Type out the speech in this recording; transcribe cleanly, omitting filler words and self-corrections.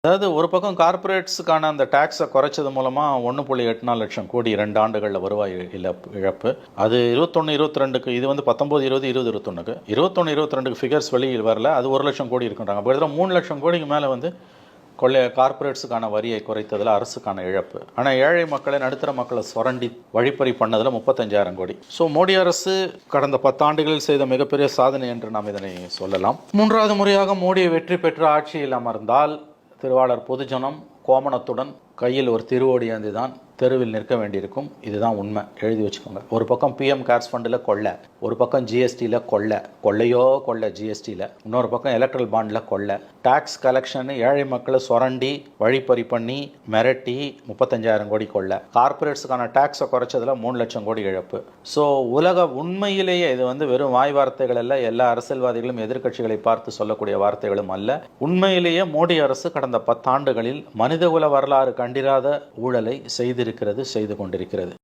அதாவது ஒரு பக்கம் கார்ப்பரேட்ஸுக்கான அந்த டேக்ஸை குறைச்சது மூலமாக 1.84 லட்சம் கோடி 2 ஆண்டுகளில் வருவாய் இழப்பு. அது 21-22க்கு இது வந்து 19-20 20-21க்கு 21-22க்கு ஃபிகர்ஸ் வெளியில் வரல. அது 1 லட்சம் கோடி இருக்குன்றாங்க. அப்போ இதில் 3 லட்சம் கோடிக்கு மேலே வந்து கார்ப்பரேட்ஸுக்கான வரியை குறைத்ததில் அரசுக்கான இழப்பு. ஆனால் ஏழை மக்களை நடுத்தர மக்களை சுரண்டி வழிப்பறி பண்ணதில் 35,000 கோடி. ஸோ மோடி அரசு கடந்த 10 ஆண்டுகளில் செய்த மிகப்பெரிய சாதனை என்று நாம் இதனை சொல்லலாம். 3வது முறையாக மோடி வெற்றி பெற்று ஆட்சியில் அமர்ந்தால் திருவாளர் பொதுஜனம் கோமணத்துடன் கையில் ஒரு திருவோடி ஏந்தி தான் தெருவில் நிற்க வேண்டியிருக்கும். இதுதான் உண்மை, எழுதி வச்சுக்கோங்க. ஒரு பக்கம் பிஎம் கேர்ஸ் ஃபண்டில் கொள்ளை, ஒரு பக்கம் ஜிஎஸ்டியில் கொள்ளை ஜிஎஸ்டியில், இன்னொரு பக்கம் எலக்ட்ரல் பாண்டில் கொள்ளை, டாக்ஸ் கலெக்ஷன் ஏழை மக்களை சுரண்டி வழிப்பறி பண்ணி மிரட்டி 35,000 கோடி கொள்ளை, கார்பரேட்ஸுக்கான டாக்ஸை குறைச்சதில் 3 லட்சம் கோடி இழப்பு. ஸோ உலக உண்மையிலேயே இது வந்து வெறும் வாய் வார்த்தைகள் அல்ல, எல்லா அரசியல்வாதிகளும் எதிர்க்கட்சிகளை பார்த்து சொல்லக்கூடிய வார்த்தைகளும் அல்ல. உண்மையிலேயே மோடி அரசு கடந்த 10 ஆண்டுகளில் மனிதகுல வரலாறு கண்டிராத ஊழலை செய்து கொண்டிருக்கிறது.